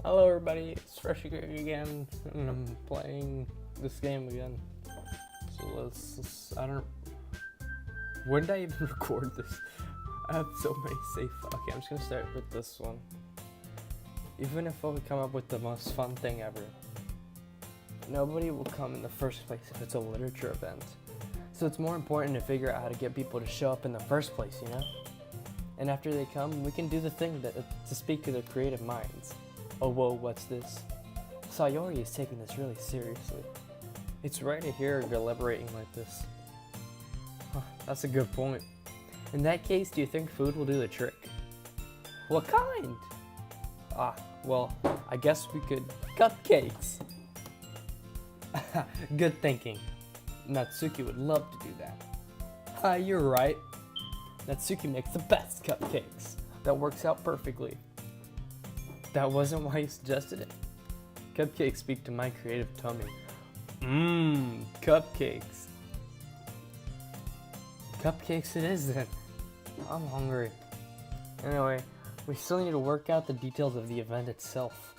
Hello everybody, it's Freshy Greg again, and I'm playing this game again. So when did I even record this? I have so many safe. Okay, I'm just gonna start with this one. Even if I would come up with the most fun thing ever, nobody will come in the first place if it's a literature event. So it's more important to figure out how to get people to show up in the first place, you know? And after they come, we can do the thing to speak to their creative minds. Oh whoa, what's this? Sayori is taking this really seriously. It's rare to hear her deliberating like this. Huh, that's a good point. In that case, do you think food will do the trick? What kind? Well, I guess we could cupcakes. Good thinking. Natsuki would love to do that. You're right. Natsuki makes the best cupcakes. That works out perfectly. That wasn't why you suggested it. Cupcakes speak to my creative tummy. Cupcakes. Cupcakes it is then. I'm hungry. Anyway, we still need to work out the details of the event itself.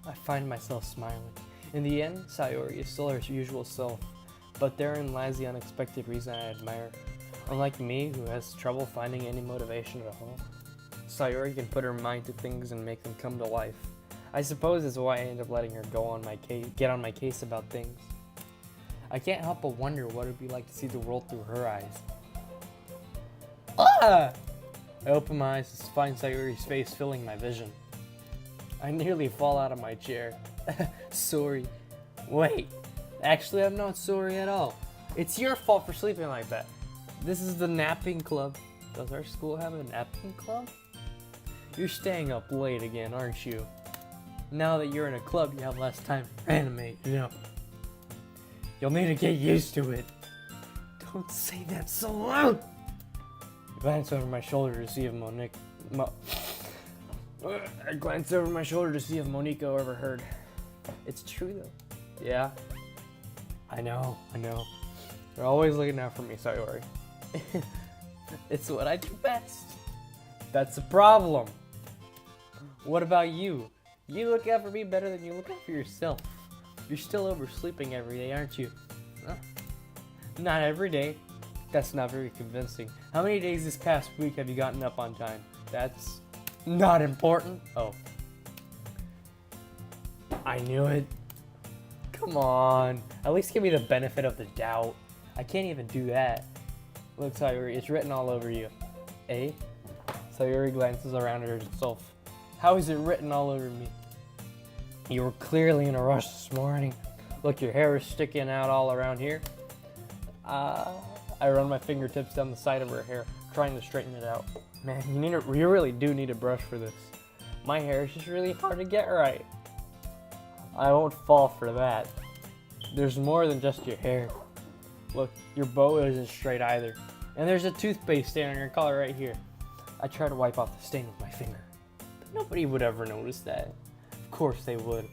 I find myself smiling. In the end, Sayori is still her usual self, but therein lies the unexpected reason I admire. Unlike me, who has trouble finding any motivation at all, Sayori can put her mind to things and make them come to life. I suppose that's why I end up letting her get on my case about things. I can't help but wonder what it would be like to see the world through her eyes. I open my eyes to find Sayori's face filling my vision. I nearly fall out of my chair. Sorry. Wait, actually I'm not sorry at all. It's your fault for sleeping like that. This is the napping club. Does our school have a napping club? You're staying up late again, aren't you? Now that you're in a club, you have less time for anime, you know. You'll need to get used to it. Don't say that so loud! I glance over my shoulder to see if Monique overheard. It's true though. Yeah. I know. You're always looking out for me, Sayori. It's what I do best. That's a problem. What about you? You look out for me better than you look out for yourself. You're still oversleeping every day, aren't you? Not every day. That's not very convincing. How many days this past week have you gotten up on time? That's not important. Oh. I knew it. Come on. At least give me the benefit of the doubt. I can't even do that. Look, Sayori, it's written all over you. Eh? Sayori glances around at herself. How is it written all over me? You were clearly in a rush this morning. Look, your hair is sticking out all around here. I run my fingertips down the side of her hair, trying to straighten it out. Man, you really do need a brush for this. My hair is just really hard to get right. I won't fall for that. There's more than just your hair. Look, your bow isn't straight either. And there's a toothpaste stain on your collar right here. I try to wipe off the stain with my finger. But nobody would ever notice that. Of course they would.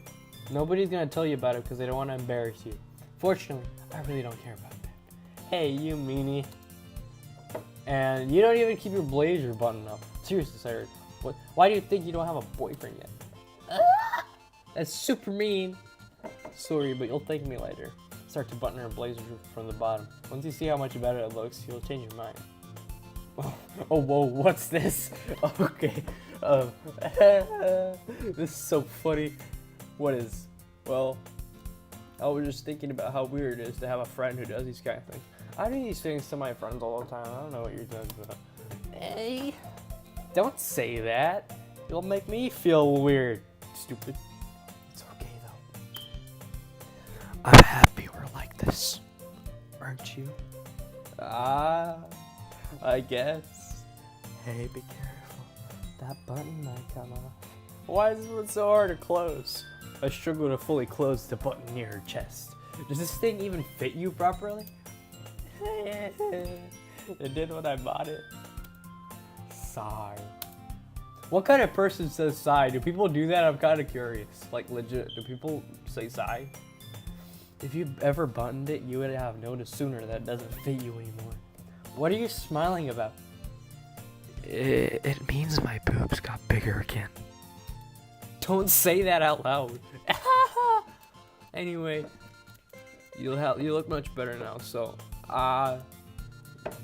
Nobody's gonna tell you about it because they don't want to embarrass you. Fortunately, I really don't care about that. Hey, you meanie. And you don't even keep your blazer buttoned up. Seriously, Sayori. Why do you think you don't have a boyfriend yet? That's super mean. Sorry, but you'll thank me later. Start to button her blazer from the bottom. Once you see how much better it looks, you'll change your mind. Oh, whoa, what's this? Okay. This is so funny. What is? Well, I was just thinking about how weird it is to have a friend who does these kind of things. I do these things to my friends all the time. I don't know what you're talking about. Hey, don't say that. You'll make me feel weird. Stupid. It's okay though. I'm happy we're like this. Aren't you? I guess. Hey, be careful. That button might come off. Why is this one so hard to close? I struggle to fully close the button near her chest. Does this thing even fit you properly? It did when I bought it. Sigh. What kind of person says sigh? Do people do that? I'm kind of curious. Like legit, do people say sigh? If you ever buttoned it, you would have noticed sooner that it doesn't fit you anymore. What are you smiling about? It means my boobs got bigger again. Don't say that out loud. Anyway, you look much better now. So,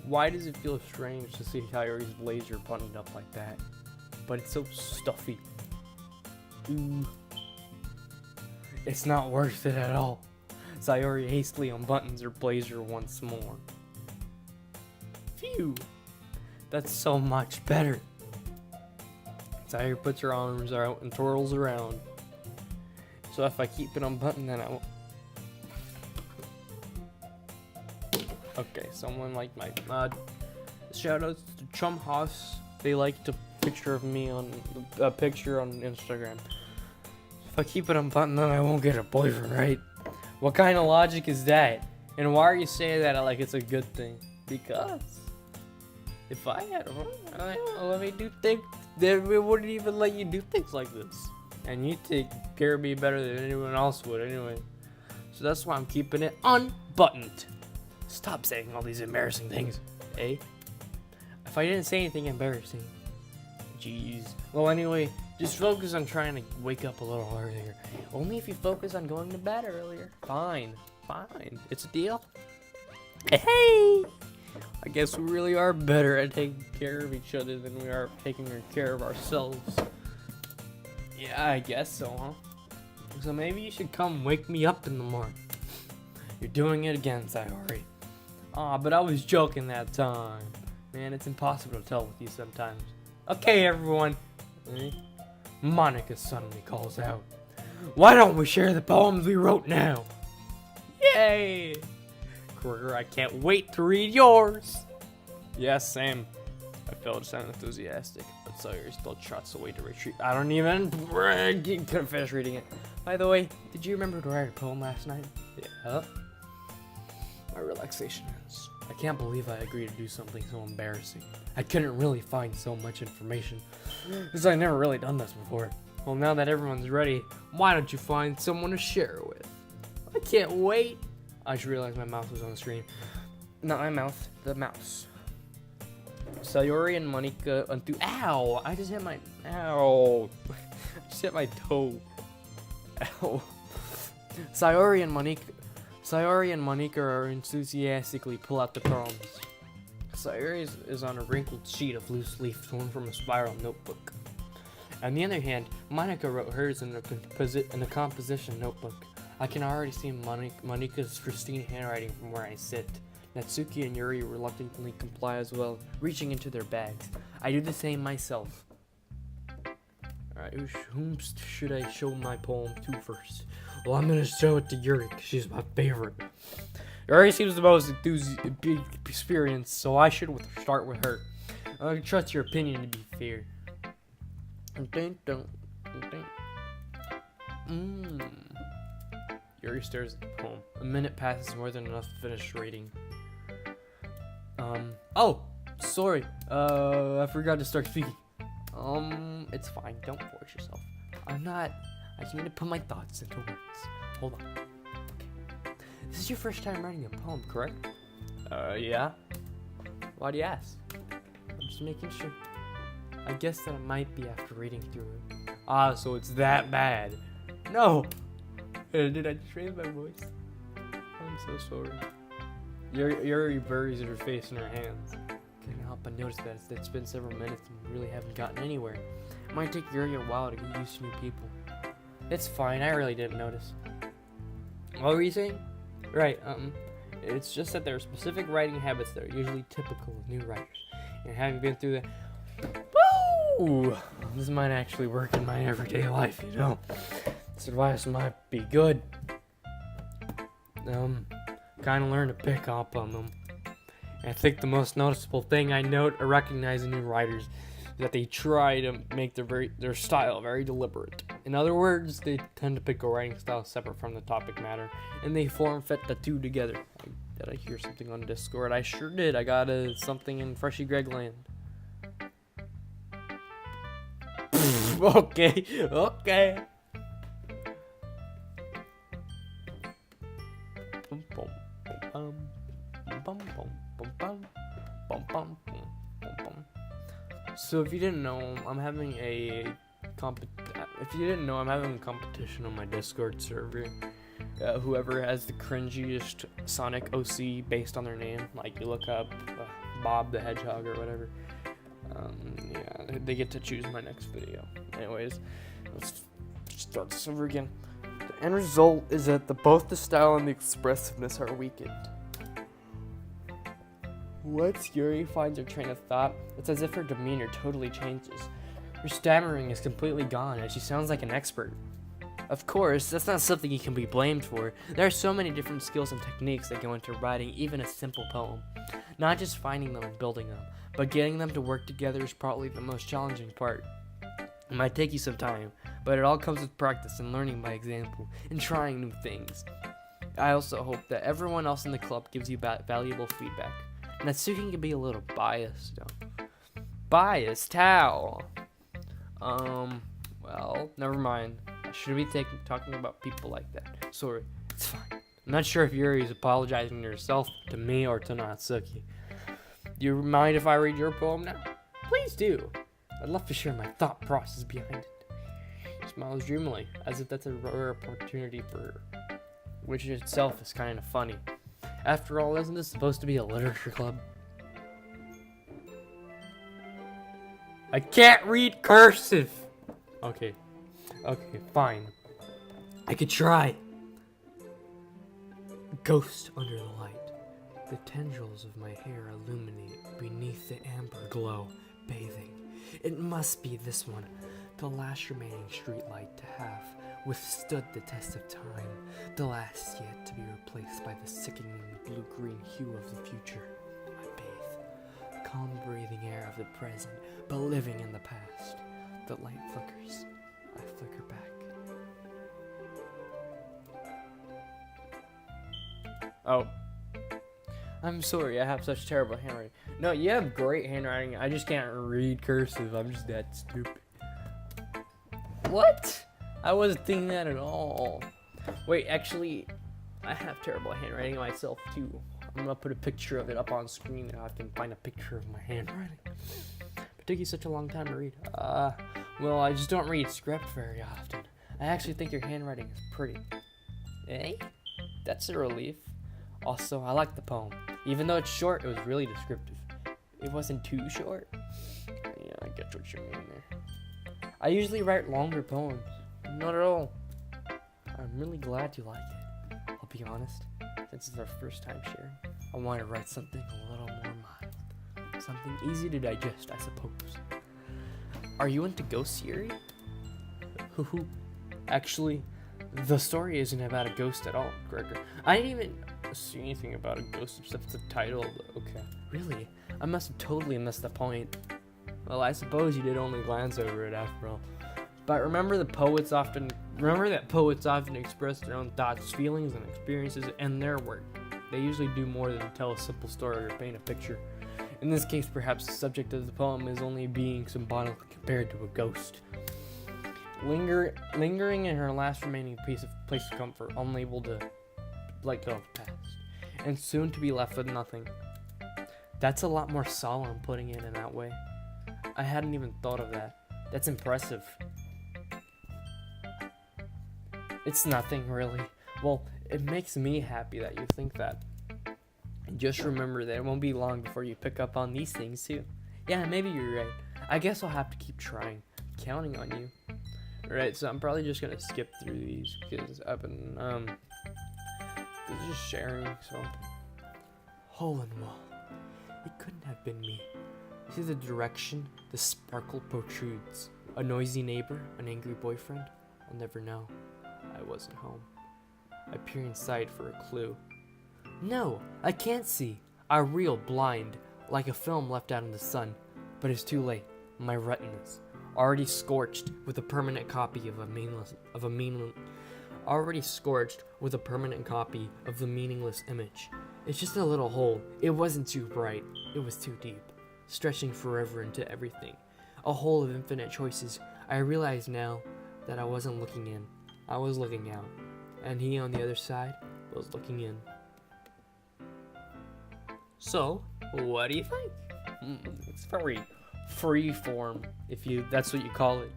why does it feel strange to see Sayori's blazer buttoned up like that? But it's so stuffy. Ooh. It's not worth it at all. Sayori hastily unbuttons her blazer once more. Phew. That's so much better. Sayori puts her arms out and twirls around. So if I keep it unbuttoned, then I won't. Okay, someone liked my shoutouts to Chum House. They liked a picture of me on Instagram. If I keep it unbuttoned, then I won't get a boyfriend, right? What kind of logic is that? And why are you saying that like it's a good thing? Because if I had let me do things, then we wouldn't even let you do things like this. And you take care of me better than anyone else would anyway. So that's why I'm keeping it unbuttoned. Stop saying all these embarrassing things, eh? If I didn't say anything embarrassing. Jeez. Well, anyway, just focus on trying to wake up a little earlier. Only if you focus on going to bed earlier. Fine. It's a deal. Hey! I guess we really are better at taking care of each other than we are taking care of ourselves. Yeah, I guess so, huh? So maybe you should come wake me up in the morning. You're doing it again, Sayori. Aw, but I was joking that time. Man, it's impossible to tell with you sometimes. Okay, everyone. Monica suddenly calls out. Why don't we share the poems we wrote now? Yay! Kruger, I can't wait to read yours. Yes, same. I failed to sound enthusiastic, but Sawyer still trots away to retreat. I don't even couldn't finish reading it. By the way, did you remember to write a poem last night? Yeah. My relaxation ends. I can't believe I agreed to do something so embarrassing. I couldn't really find so much information, because I've never really done this before. Well, now that everyone's ready, why don't you find someone to share it with? I can't wait. I just realized my mouse was on the screen. Not my mouth, the mouse. Sayori and Monica ow! I just hit my ow! I just hit my toe. Ow! Sayori and Monica are enthusiastically pull out the poems. Sayori is on a wrinkled sheet of loose leaf torn from a spiral notebook. On the other hand, Monica wrote hers in a composition notebook. I can already see Monica's pristine handwriting from where I sit. Natsuki and Yuri reluctantly comply as well, reaching into their bags. I do the same myself. Alright, whom should I show my poem to first? Well, I'm gonna show it to Yuri, because she's my favorite. Yuri seems the most experienced, so I should start with her. I trust your opinion to be fair. Yuri stares at the poem. A minute passes, more than enough to finish reading. Oh! Sorry. I forgot to start speaking. It's fine. Don't force yourself. I just need to put my thoughts into words. Hold on. Okay. This is your first time writing a poem, correct? Yeah. Why do you ask? I'm just making sure. I guess that it might be after reading through it. Ah, so it's that bad. No! Did I just raise my voice? I'm so sorry. Yuri buries her face in her hands. Couldn't help but notice that it's been several minutes and we really haven't gotten anywhere. It might take Yuri a while to get used to new people. It's fine, I really didn't notice. What were you saying? Right, it's just that there are specific writing habits that are usually typical of new writers. And having been through woo! This might actually work in my everyday life, you know. This advice might be good. Kind of learn to pick up on them. And I think the most noticeable thing I note or recognize in new writers is that they try to make their style very deliberate. In other words, they tend to pick a writing style separate from the topic matter, and they form fit the two together. Did I hear something on Discord? I sure did. I got something in Freshy Greg land. Okay. So if you didn't know, I'm having a if you didn't know, I'm having a competition on my Discord server. Whoever has the cringiest Sonic OC based on their name, like you look up Bob the Hedgehog or whatever, yeah, they get to choose my next video. Anyways, let's start this over again. The end result is that both the style and the expressiveness are weakened. Once Yuri finds her train of thought, it's as if her demeanor totally changes. Her stammering is completely gone, and she sounds like an expert. Of course, that's not something you can be blamed for. There are so many different skills and techniques that go into writing even a simple poem. Not just finding them and building them, but getting them to work together is probably the most challenging part. It might take you some time, but it all comes with practice and learning by example, and trying new things. I also hope that everyone else in the club gives you valuable feedback. Natsuki can be a little biased, though. Biased? How? Well, never mind. I shouldn't be talking about people like that. Sorry, it's fine. I'm not sure if Yuri is apologizing to herself, to me, or to Natsuki. Do you mind if I read your poem now? Please do. I'd love to share my thought process behind it. She smiles dreamily, as if that's a rare opportunity for her, which itself is kind of funny. After all, isn't this supposed to be a literature club? I can't read cursive! Okay, fine. I could try. Ghost under the light. The tendrils of my hair illuminate beneath the amber glow, bathing. It must be this one, the last remaining streetlight to have withstood the test of time, the last yet to be replaced by the sickening blue-green hue of the future. I bathe, calm breathing air of the present, but living in the past. The light flickers. I flicker back. Oh. I'm sorry, I have such terrible handwriting. No, you have great handwriting. I just can't read cursive. I'm just that stupid. What? I wasn't thinking that at all. Wait, actually, I have terrible handwriting myself, too. I'm gonna put a picture of it up on screen and I can find a picture of my handwriting. It took you such a long time to read. Well, I just don't read script very often. I actually think your handwriting is pretty. Eh? That's a relief. Also, I like the poem. Even though it's short, it was really descriptive. It wasn't too short. Yeah, I get what you mean there. I usually write longer poems. Not at all. I'm really glad you like it. I'll be honest, since it's our first time sharing, I want to write something a little more mild. Something easy to digest, I suppose. Are you into ghosts, Yuri? Actually, the story isn't about a ghost at all, Gregor. I didn't even see anything about a ghost except the title. Okay. Really? I must have totally missed the point. Well, I suppose you did only glance over it after all. But remember that poets often express their own thoughts, feelings, and experiences in their work. They usually do more than tell a simple story or paint a picture. In this case, perhaps the subject of the poem is only being symbolically compared to a ghost. Lingering in her last remaining place of comfort, unable to let go of the past, and soon to be left with nothing. That's a lot more solemn putting it in that way. I hadn't even thought of that. That's impressive. It's nothing, really. Well, it makes me happy that you think that. And just remember that it won't be long before you pick up on these things, too. Yeah, maybe you're right. I guess I'll have to keep trying. I'm counting on you. Alright, so I'm probably just gonna skip through these because I've been, just sharing, so. Hole in wall. It couldn't have been me. See the direction the sparkle protrudes. A noisy neighbor, an angry boyfriend? I'll never know. I wasn't home. I peer inside for a clue. No, I can't see. I reel blind, like a film left out in the sun. But it's too late. My retinas, already scorched with a permanent copy of the meaningless image. It's just a little hole. It wasn't too bright. It was too deep, stretching forever into everything. A hole of infinite choices. I realize now that I wasn't looking in. I was looking out. And he on the other side was looking in. So, what do you think? It's very free form, if that's what you call it.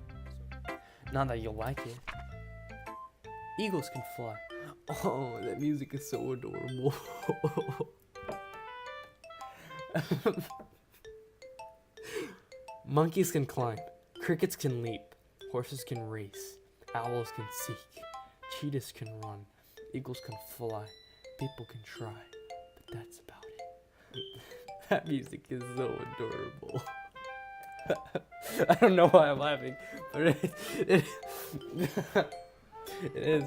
Not that you'll like it. Eagles can fly. Oh, that music is so adorable. Monkeys can climb. Crickets can leap. Horses can race. Owls can seek. Cheetahs can run. Eagles can fly. People can try. But that's about it. That music is so adorable. I don't know why I'm laughing, but it is.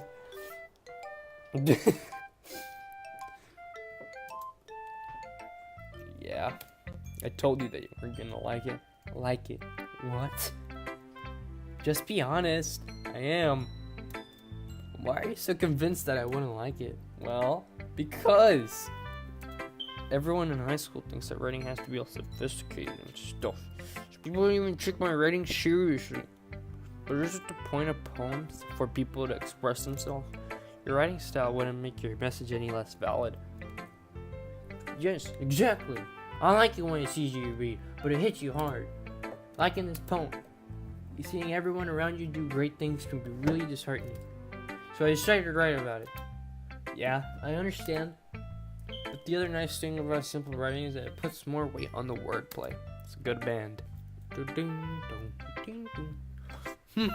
Yeah, I told you that you weren't gonna like it. Like it. What? Just be honest. I am. Why are you so convinced that I wouldn't like it? Well, because everyone in high school thinks that writing has to be all sophisticated and stuff. So people don't even take my writing seriously. But isn't the point of poems for people to express themselves? Your writing style wouldn't make your message any less valid. Yes, exactly. I like it when it's easy to read, but it hits you hard. Like in this poem. You seeing everyone around you do great things can be really disheartening. So I decided to write about it. Yeah, I understand. But the other nice thing about simple writing is that it puts more weight on the wordplay. It's a good band.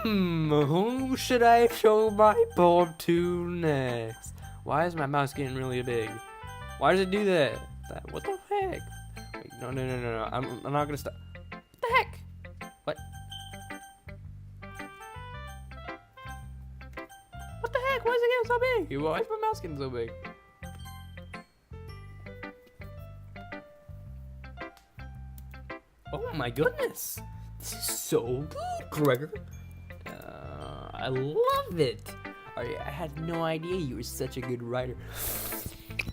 Who should I show my poem to next? Why is my mouse getting really big? Why does it do that? What the heck? Wait, no. I'm not gonna stop. What the heck? What? What the heck? Why is it getting so big? Why is my mouse getting so big? Oh my goodness! This is so good, Gregor. I love it. I had no idea you were such a good writer.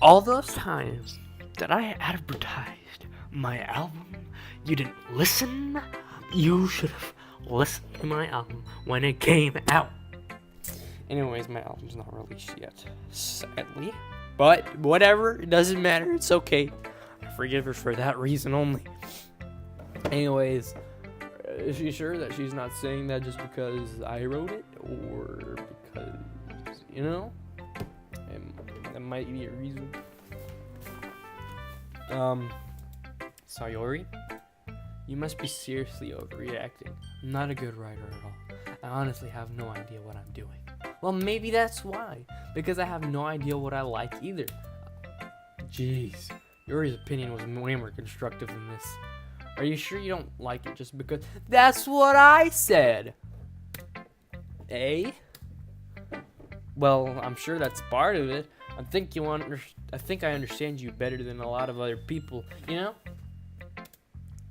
All those times that I advertised my album, you didn't listen. You should have listened to my album when it came out. Anyways, my album's not released yet, sadly. But whatever, it doesn't matter. It's okay. I forgive her for that reason only. Anyways, is she sure that she's not saying that just because I wrote it, or because, you know, that might be a reason. Sayori, you must be seriously overreacting. I'm not a good writer at all. I honestly have no idea what I'm doing. Well, maybe that's why, because I have no idea what I like either. Jeez, Yuri's opinion was way more constructive than this. Are you sure you don't like it just because? That's what I said! Eh? Well, I'm sure that's part of it. I think I understand you better than a lot of other people, you know?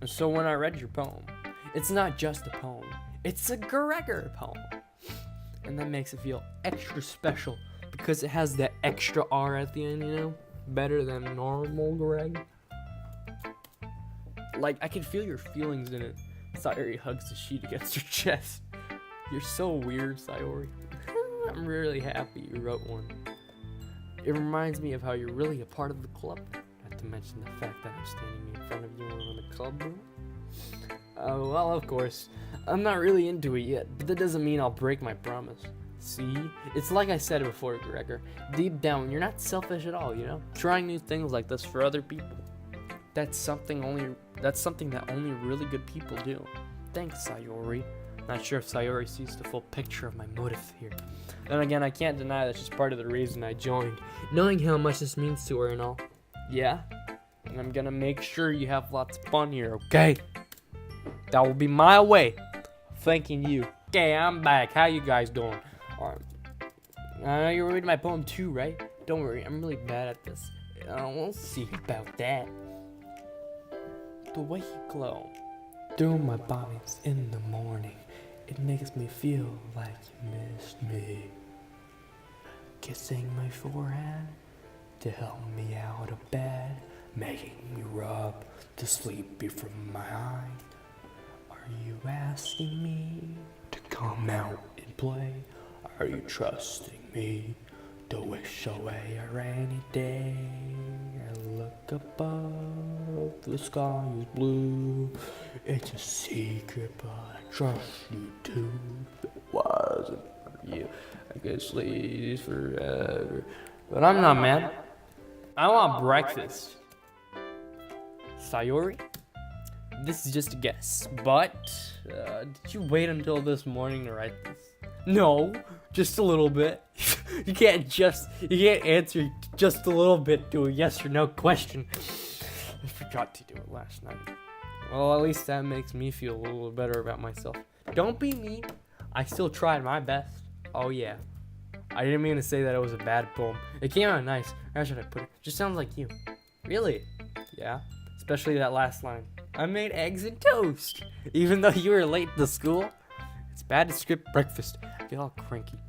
And so when I read your poem, it's not just a poem. It's a Gregor poem. And that makes it feel extra special because it has that extra R at the end, you know? Better than normal Greg. Like, I can feel your feelings in it. Sayori hugs the sheet against her chest. You're so weird, Sayori. I'm really happy you wrote one. It reminds me of how you're really a part of the club. Not to mention the fact that I'm standing in front of you in the club room. Well, of course. I'm not really into it yet, but that doesn't mean I'll break my promise. See? It's like I said before, Gregor. Deep down, you're not selfish at all, you know? Trying new things like this for other people. That's something that only really good people do. Thanks, Sayori. Not sure if Sayori sees the full picture of my motive here. Then again, I can't deny that she's part of the reason I joined. Knowing how much this means to her and all. Yeah? And I'm gonna make sure you have lots of fun here, okay? That will be my way of thanking you. Okay, I'm back. How you guys doing? Alright. I know you're reading my poem too, right? Don't worry, I'm really bad at this. We'll see about that. The way you glow through my bodies in the morning, it makes me feel like you missed me. Kissing my forehead to help me out of bed, making me rub the sleepy from my eye. Are you asking me to come out and play? Are you trusting me to wish away a rainy day? I look above, the sky is blue. It's a secret, but I trust you too. Why wasn't for you. I could sleep forever. But I'm not mad. I want breakfast. Sayori? This is just a guess, but did you wait until this morning to write this? No, just a little bit. You can't answer just a little bit to a yes or no question. I forgot to do it last night. Well, at least that makes me feel a little better about myself. Don't be mean. I still tried my best. Oh yeah. I didn't mean to say that it was a bad poem. It came out nice. How should I put it? Just sounds like you. Really? Yeah. Especially that last line. I made eggs and toast. Even though you were late to school. It's bad to skip breakfast. I get all cranky.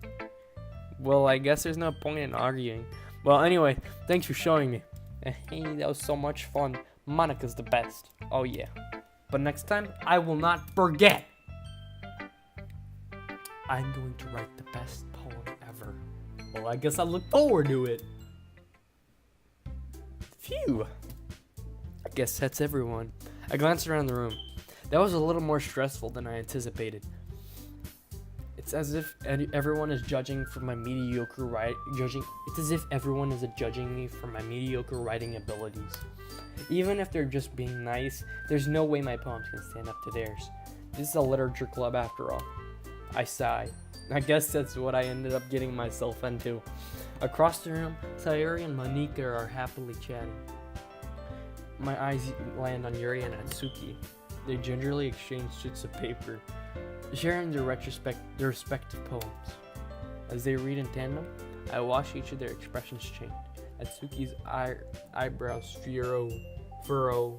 Well, I guess there's no point in arguing. Well, anyway, thanks for showing me. Hey, that was so much fun. Monica's the best. Oh yeah. But next time, I will not forget. I'm going to write the best poem ever. Well, I guess I look forward to it. Phew. I guess that's everyone. I glanced around the room. That was a little more stressful than I anticipated. It's as if everyone is judging for my mediocre It's as if everyone is judging me for my mediocre writing abilities. Even if they're just being nice, there's no way my poems can stand up to theirs. This is a literature club after all. I sigh. I guess that's what I ended up getting myself into. Across the room, Sayuri and Monika are happily chatting. My eyes land on Yuri and Natsuki. They gingerly exchange sheets of paper, sharing their respective poems. As they read in tandem, I watch each of their expressions change. Natsuki's eyebrows furrow.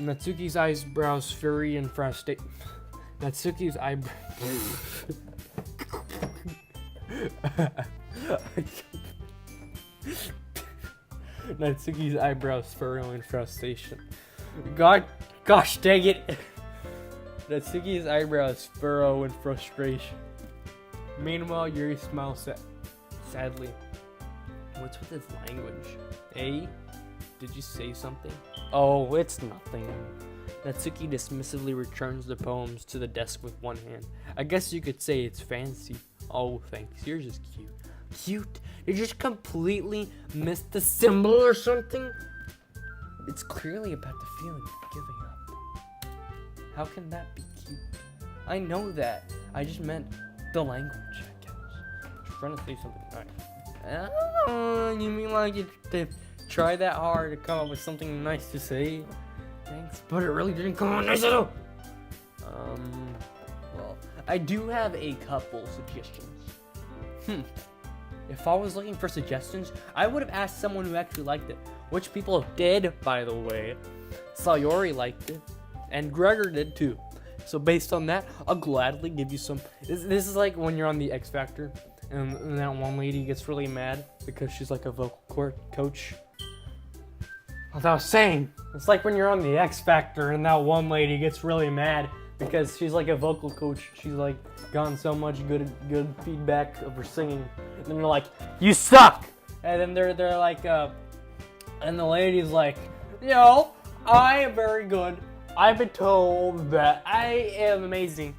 Natsuki's eyebrows furry and frustrated. Natsuki's eyebrows. Natsuki's eyebrows furrow in frustration. Gosh dang it! Natsuki's eyebrows furrow in frustration. Meanwhile, Yuri smiles sadly. What's with his language? Eh? Did you say something? Oh, it's nothing. Natsuki dismissively returns the poems to the desk with one hand. I guess you could say it's fancy. Oh, thanks. Yours is cute. Cute? You just completely missed the symbol or something? It's clearly about the feeling of giving up. How can that be cute? I know that. I just meant the language, I guess. I was trying to say something nice. Oh, you mean like they try that hard to come up with something nice to say? Thanks, but it really didn't come out nice at all. Well, I do have a couple suggestions. If I was looking for suggestions, I would have asked someone who actually liked it. Which people did, by the way. Sayori liked it, and Gregor did too. So based on that, I'll gladly give you some. This is like when you're on the X Factor, and that one lady gets really mad because she's like a vocal coach. As I was saying, it's like when you're on the X Factor and that one lady gets really mad because she's like a vocal coach. She's like gotten so much good feedback of her singing, and then they're like, "You suck!" And then they're like, and the lady's like, "No, I am very good. I've been told that I am amazing,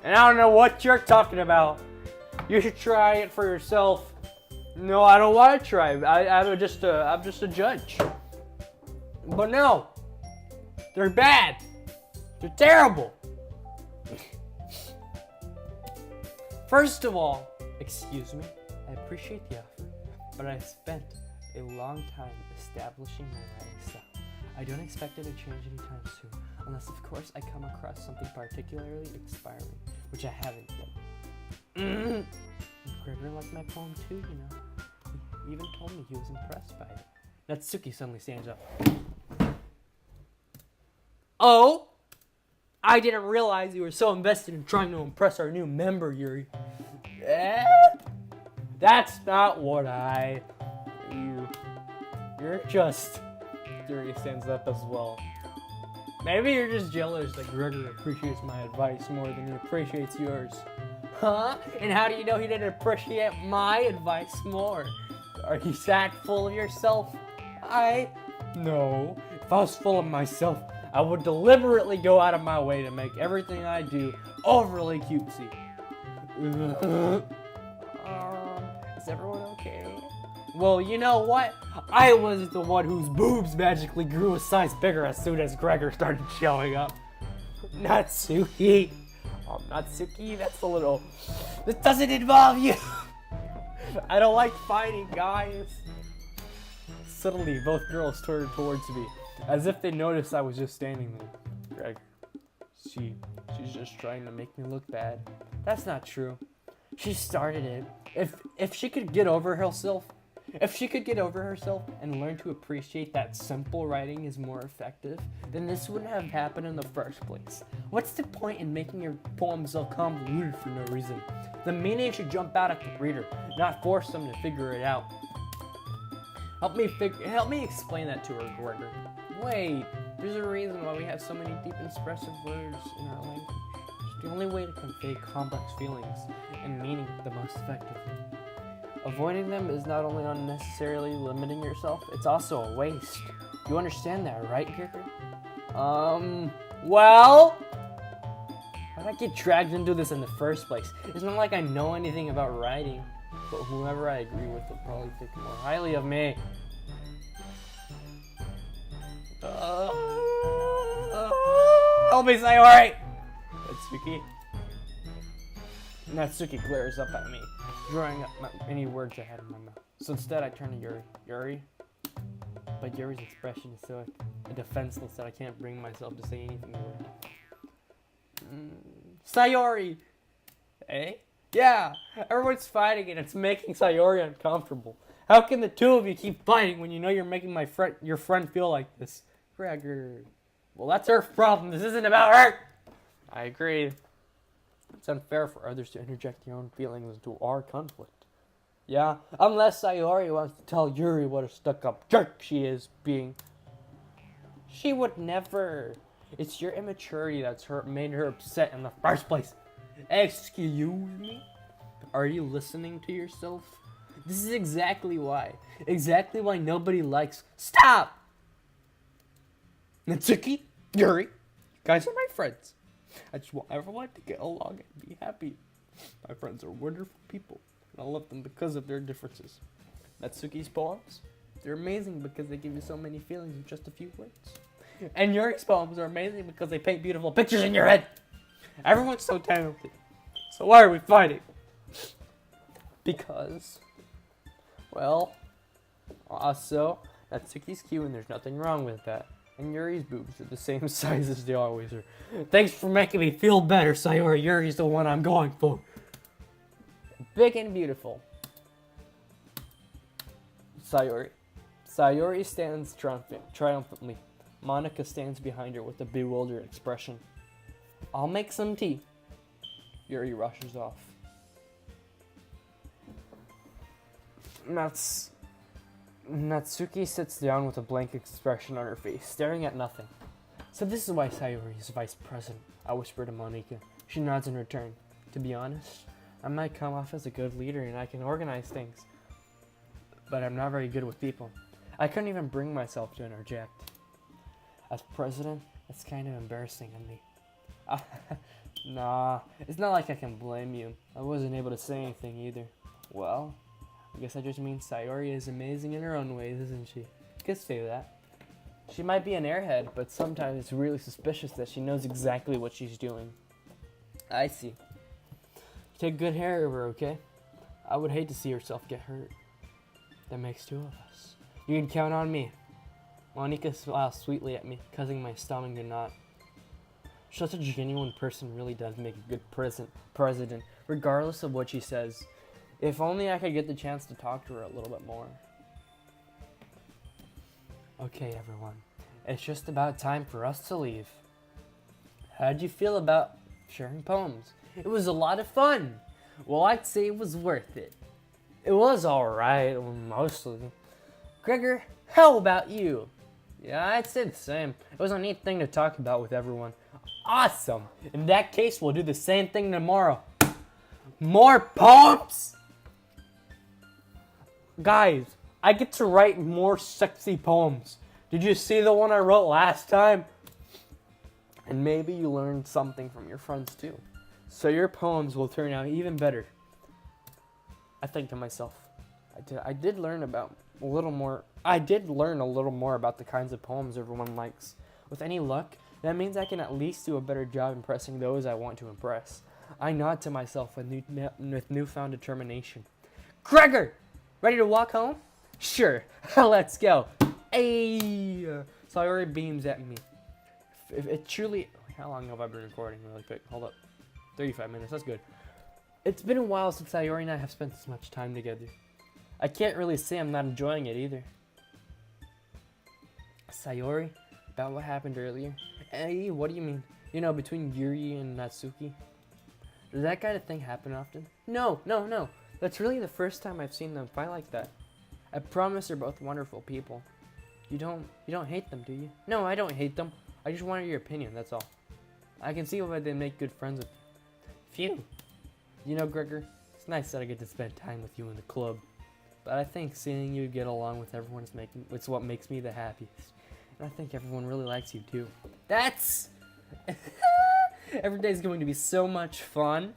and I don't know what you're talking about. You should try it for yourself." No, I don't want to try. I'm just a judge. But no, they're bad. They're terrible. First of all, excuse me, I appreciate the offer, but I spent a long time establishing my writing style. I don't expect it to change anytime soon, unless of course I come across something particularly inspiring, which I haven't yet. Gregor liked my poem too, you know. He even told me he was impressed by it. Natsuki suddenly stands up. Oh, I didn't realize you were so invested in trying to impress our new member, Yuri. That's not what You're just... Yuri stands up as well. Maybe you're just jealous that Gregor appreciates my advice more than he appreciates yours. Huh? And how do you know he didn't appreciate my advice more? Are you that full of yourself? No. If I was full of myself, I would deliberately go out of my way to make everything I do overly cutesy. Is everyone okay? Well, you know what? I was the one whose boobs magically grew a size bigger as soon as Gregor started showing up. Natsuki. Oh, Natsuki, that's a little... This doesn't involve you! I don't like fighting, guys. Suddenly, both girls turned towards me, as if they noticed I was just standing there. Greg, she's just trying to make me look bad. That's not true. She started it. If she could get over herself, and learn to appreciate that simple writing is more effective, then this wouldn't have happened in the first place. What's the point in making your poem so convoluted for no reason? The meaning should jump out at the reader, not force them to figure it out. Help me explain that to her, Gregor. Wait, there's a reason why we have so many deep and expressive words in our language. It's the only way to convey complex feelings and meaning the most effectively. Avoiding them is not only unnecessarily limiting yourself, it's also a waste. You understand that, right, Gregor? Well? How'd I get dragged into this in the first place? It's not like I know anything about writing, but whoever I agree with will probably think more highly of me. Help me, Sayori! Natsuki glares up at me, drawing up any words I had in my mouth. So instead, I turn to Yuri. Yuri? But Yuri's expression is so defenseless that I can't bring myself to say anything to her. Sayori! Eh? Yeah, everyone's fighting and it's making Sayori uncomfortable. How can the two of you keep fighting when you know you're making your friend feel like this? Gregor. Well, that's her problem. This isn't about her. I agree. It's unfair for others to interject their own feelings into our conflict. Yeah, unless Sayori wants to tell Yuri what a stuck-up jerk she is being. She would never. It's your immaturity that's made her upset in the first place. Excuse me? Are you listening to yourself? This is exactly why. Exactly why nobody likes... Stop! Natsuki, Yuri, you guys are my friends. I just want everyone to get along and be happy. My friends are wonderful people, and I love them because of their differences. Natsuki's poems, they're amazing because they give you so many feelings in just a few words. And Yuri's poems are amazing because they paint beautiful pictures in your head. Everyone's so talented. So why are we fighting? Because, well, also, Natsuki's cute and there's nothing wrong with that. And Yuri's boobs are the same size as they always are. Thanks for making me feel better, Sayori. Yuri's the one I'm going for. Big and beautiful. Sayori. Sayori stands triumphantly. Monica stands behind her with a bewildered expression. I'll make some tea. Yuri rushes off. Natsuki sits down with a blank expression on her face, staring at nothing. So this is why Sayori is vice president, I whisper to Monica. She nods in return. To be honest, I might come off as a good leader and I can organize things. But I'm not very good with people. I couldn't even bring myself to interject. As president, it's kind of embarrassing on me. Nah, it's not like I can blame you. I wasn't able to say anything either. Well, I guess that just means Sayori is amazing in her own ways, isn't she? I could say that. She might be an airhead, but sometimes it's really suspicious that she knows exactly what she's doing. I see. Take good care of her, okay? I would hate to see herself get hurt. That makes two of us. You can count on me. Monica smiles sweetly at me, causing my stomach to knot. Such a genuine person really does make a good president, regardless of what she says. If only I could get the chance to talk to her a little bit more. Okay, everyone. It's just about time for us to leave. How'd you feel about sharing poems? It was a lot of fun. Well, I'd say it was worth it. It was alright, mostly. Gregor, how about you? Yeah, I'd say the same. It was a neat thing to talk about with everyone. Awesome! In that case, we'll do the same thing tomorrow. More poems? Guys, I get to write more sexy poems. Did you see the one I wrote last time? And maybe you learned something from your friends too. So your poems will turn out even better. I think to myself, I did learn a little more about the kinds of poems everyone likes. With any luck, that means I can at least do a better job impressing those I want to impress. I nod to myself with newfound determination. Gregor! Ready to walk home? Sure, let's go. Hey! Sayori beams at me. If it truly... How long have I been recording really quick? Hold up. 35 minutes, that's good. It's been a while since Sayori and I have spent this much time together. I can't really say I'm not enjoying it either. Sayori, about what happened earlier? Hey, what do you mean? You know, between Yuri and Natsuki? Does that kind of thing happen often? No. That's really the first time I've seen them fight like that. I promise they're both wonderful people. You don't hate them, do you? No, I don't hate them. I just wanted your opinion, that's all. I can see why they make good friends with you. Phew. You know, Gregor, it's nice that I get to spend time with you in the club. But I think seeing you get along with everyone it's what makes me the happiest. And I think everyone really likes you too. That's... Every day's going to be so much fun.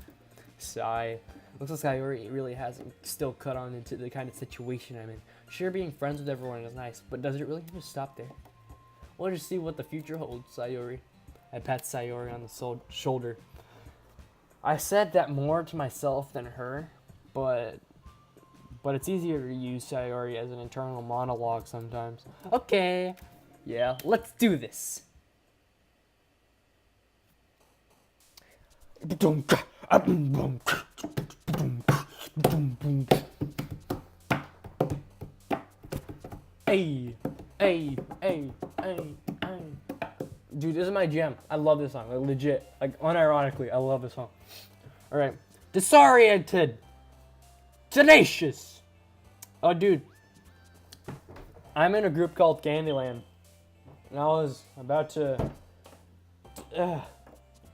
Sigh. Looks like Sayori really hasn't still cut on into the kind of situation I'm in. Sure, being friends with everyone is nice, but does it really just stop there? We'll just see what the future holds, Sayori. I pat Sayori on the shoulder. I said that more to myself than her, but it's easier to use Sayori as an internal monologue sometimes. Okay, yeah, let's do this. Hey. Dude, this is my jam. I love this song. Like, legit. Like, unironically, I love this song. Alright. Disoriented. Tenacious. Oh, dude. I'm in a group called Candyland. And I was about to...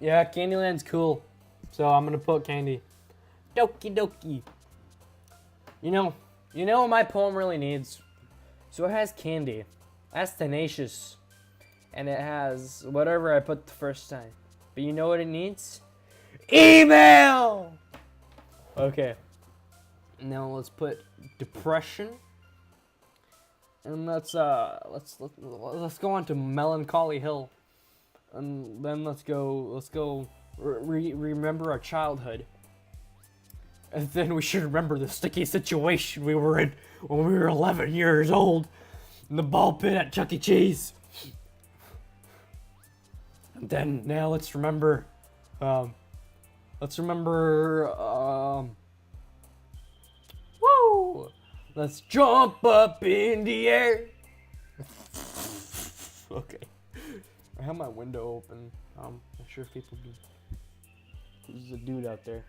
yeah, Candyland's cool. So I'm gonna put Candy. Doki Doki. You know what my poem really needs? So it has Candy. That's Tenacious. And it has whatever I put the first time. But you know what it needs? Email! Okay. Now let's put Depression. And let's go on to Melancholy Hill. And then let's go remember our childhood. And then we should remember the sticky situation we were in when we were 11 years old in the ball pit at Chuck E. Cheese. And then now let's remember woo! Let's jump up in the air. Okay. I have my window open. I'm sure people do. There's a dude out there.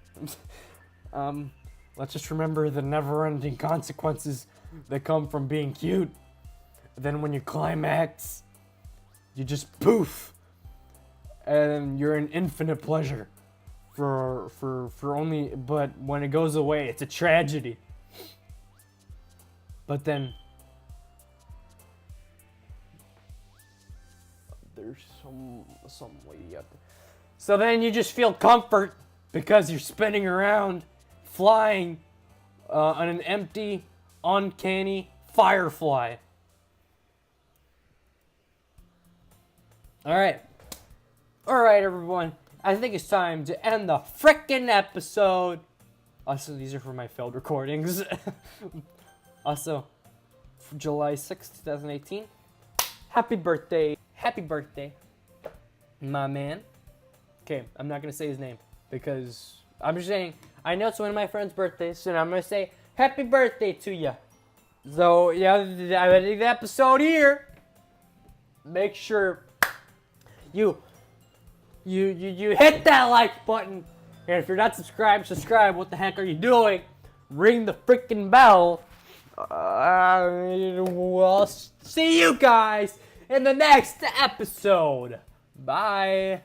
Let's just remember the never-ending consequences that come from being cute. Then when you climax, you just poof, and you're an infinite pleasure for only. But when it goes away, it's a tragedy. But then there's some lady out there. So then you just feel comfort because you're spinning around, flying on an empty, uncanny firefly. Alright, everyone. I think it's time to end the frickin' episode. Also, these are for my failed recordings. Also, July 6th, 2018. Happy birthday. Happy birthday, my man. Okay, I'm not going to say his name because I'm just saying, I know it's one of my friend's birthdays, and I'm going to say happy birthday to you. So, yeah, I ending the episode here. Make sure you hit that like button. And if you're not subscribed, subscribe. What the heck are you doing? Ring the freaking bell. We'll see you guys in the next episode. Bye.